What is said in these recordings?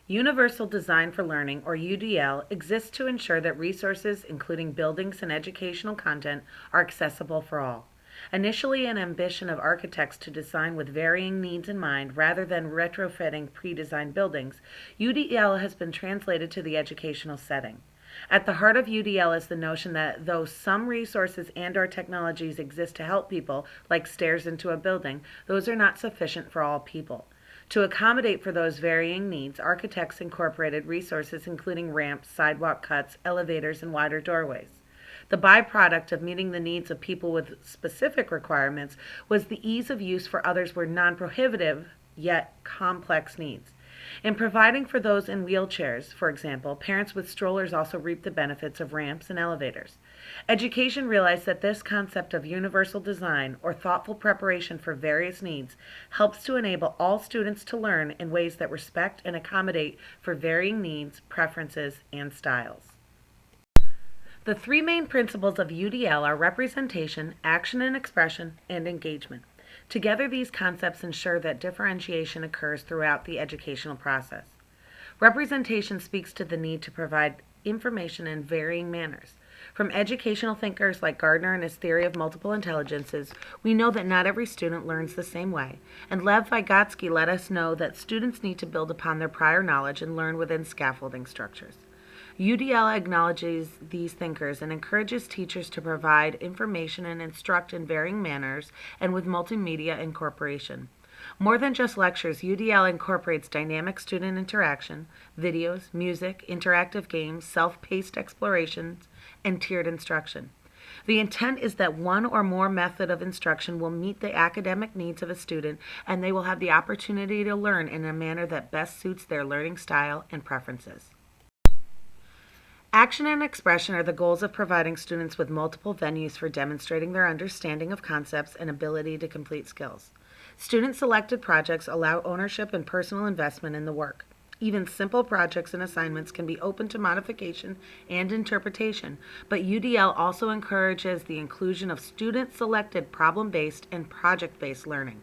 Universal Design for Learning, or UDL, exists to ensure that resources, including buildings and educational content, are accessible for all. Initially an ambition of architects to design with varying needs in mind rather than retrofitting pre-designed buildings, UDL has been translated to the educational setting. At the heart of UDL is the notion that though some resources and/or technologies exist to help people, like stairs into a building, those are not sufficient for all people. To accommodate for those varying needs, architects incorporated resources including ramps, sidewalk cuts, elevators, and wider doorways. The byproduct of meeting the needs of people with specific requirements was the ease of use for others were non-prohibitive, yet complex needs. In providing for those in wheelchairs, for example, parents with strollers also reap the benefits of ramps and elevators. Education realized that this concept of universal design, or thoughtful preparation for various needs, helps to enable all students to learn in ways that respect and accommodate for varying needs, preferences, and styles. The three main principles of UDL are representation, action and expression, and engagement. Together, these concepts ensure that differentiation occurs throughout the educational process. Representation speaks to the need to provide information in varying manners. From educational thinkers like Gardner and his theory of multiple intelligences, we know that not every student learns the same way, and Lev Vygotsky let us know that students need to build upon their prior knowledge and learn within scaffolding structures. UDL acknowledges these thinkers and encourages teachers to provide information and instruct in varying manners and with multimedia incorporation. More than just lectures, UDL incorporates dynamic student interaction, videos, music, interactive games, self-paced explorations, and tiered instruction. The intent is that one or more method of instruction will meet the academic needs of a student, and they will have the opportunity to learn in a manner that best suits their learning style and preferences. Action and expression are the goals of providing students with multiple venues for demonstrating their understanding of concepts and ability to complete skills. Student-selected projects allow ownership and personal investment in the work. Even simple projects and assignments can be open to modification and interpretation, but UDL also encourages the inclusion of student-selected problem-based and project-based learning.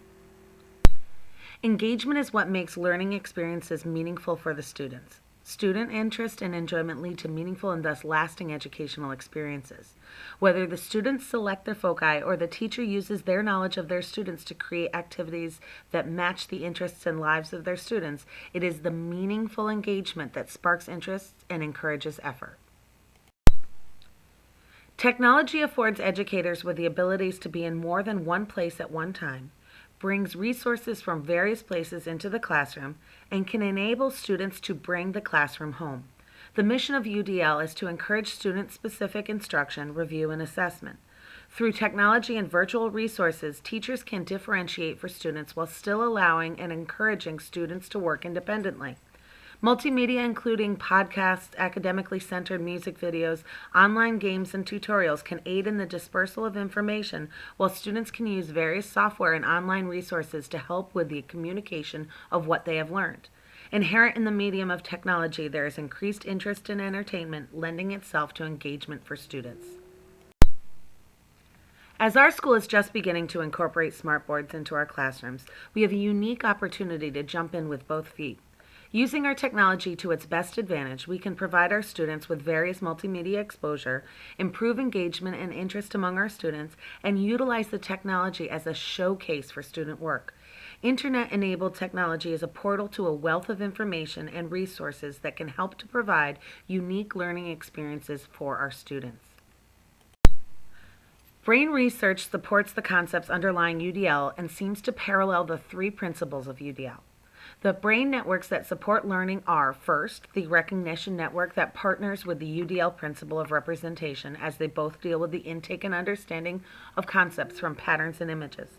Engagement is what makes learning experiences meaningful for the students. Student interest and enjoyment lead to meaningful and thus lasting educational experiences. Whether the students select their foci or the teacher uses their knowledge of their students to create activities that match the interests and lives of their students, it is the meaningful engagement that sparks interest and encourages effort. Technology affords educators with the abilities to be in more than one place at one time, brings resources from various places into the classroom, and can enable students to bring the classroom home. The mission of UDL is to encourage student-specific instruction, review, and assessment. Through technology and virtual resources, teachers can differentiate for students while still allowing and encouraging students to work independently. Multimedia, including podcasts, academically centered music videos, online games, and tutorials, can aid in the dispersal of information, while students can use various software and online resources to help with the communication of what they have learned. Inherent in the medium of technology, there is increased interest in entertainment, lending itself to engagement for students. As our school is just beginning to incorporate smartboards into our classrooms, we have a unique opportunity to jump in with both feet. Using our technology to its best advantage, we can provide our students with various multimedia exposure, improve engagement and interest among our students, and utilize the technology as a showcase for student work. Internet-enabled technology is a portal to a wealth of information and resources that can help to provide unique learning experiences for our students. Brain research supports the concepts underlying UDL and seems to parallel the three principles of UDL. The brain networks that support learning are, first, the recognition network that partners with the UDL principle of representation, as they both deal with the intake and understanding of concepts from patterns and images.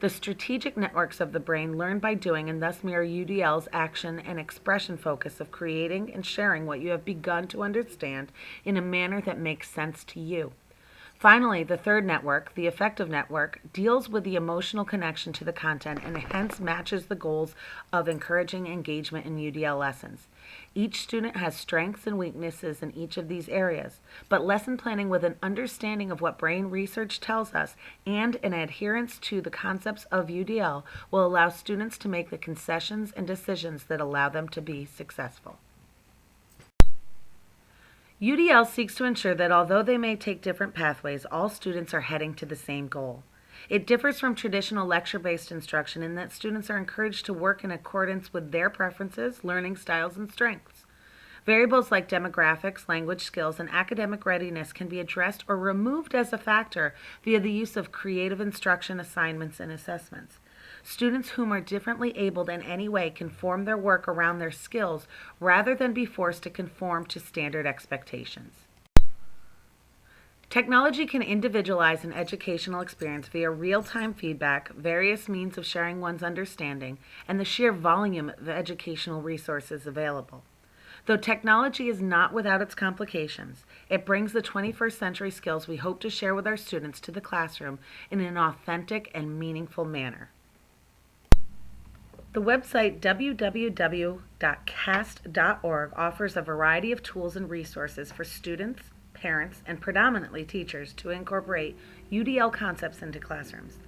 The strategic networks of the brain learn by doing and thus mirror UDL's action and expression focus of creating and sharing what you have begun to understand in a manner that makes sense to you. Finally, the third network, the affective network, deals with the emotional connection to the content and hence matches the goals of encouraging engagement in UDL lessons. Each student has strengths and weaknesses in each of these areas, but lesson planning with an understanding of what brain research tells us and an adherence to the concepts of UDL will allow students to make the concessions and decisions that allow them to be successful. UDL seeks to ensure that although they may take different pathways, all students are heading to the same goal. It differs from traditional lecture-based instruction in that students are encouraged to work in accordance with their preferences, learning styles, and strengths. Variables like demographics, language skills, and academic readiness can be addressed or removed as a factor via the use of creative instruction assignments and assessments. Students whom are differently abled in any way can form their work around their skills rather than be forced to conform to standard expectations. Technology can individualize an educational experience via real-time feedback, various means of sharing one's understanding, and the sheer volume of educational resources available. Though technology is not without its complications, it brings the 21st century skills we hope to share with our students to the classroom in an authentic and meaningful manner. The website www.cast.org offers a variety of tools and resources for students, parents, and predominantly teachers to incorporate UDL concepts into classrooms.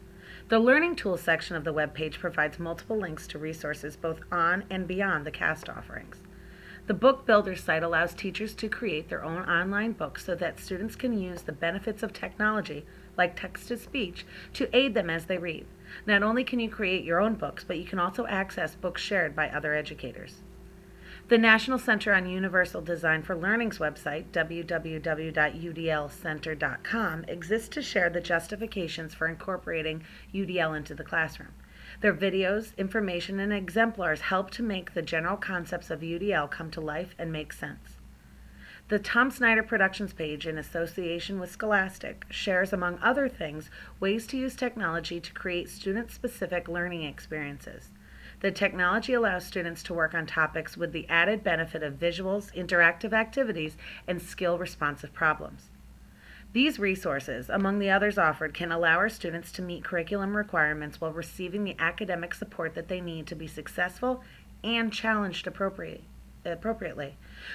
The Learning Tools section of the webpage provides multiple links to resources both on and beyond the CAST offerings. The Book Builder site allows teachers to create their own online books so that students can use the benefits of technology, like text-to-speech, to aid them as they read. Not only can you create your own books, but you can also access books shared by other educators. The National Center on Universal Design for Learning's website, www.udlcenter.com, exists to share the justifications for incorporating UDL into the classroom. Their videos, information, and exemplars help to make the general concepts of UDL come to life and make sense. The Tom Snyder Productions page, in association with Scholastic, shares, among other things, ways to use technology to create student-specific learning experiences. The technology allows students to work on topics with the added benefit of visuals, interactive activities, and skill-responsive problems. These resources, among the others offered, can allow our students to meet curriculum requirements while receiving the academic support that they need to be successful and challenged appropriately.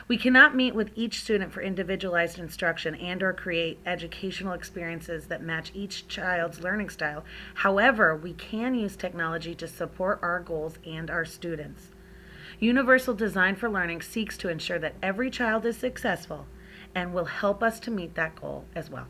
We cannot meet with each student for individualized instruction and/or create educational experiences that match each child's learning style. However, we can use technology to support our goals and our students. Universal Design for Learning seeks to ensure that every child is successful and will help us to meet that goal as well.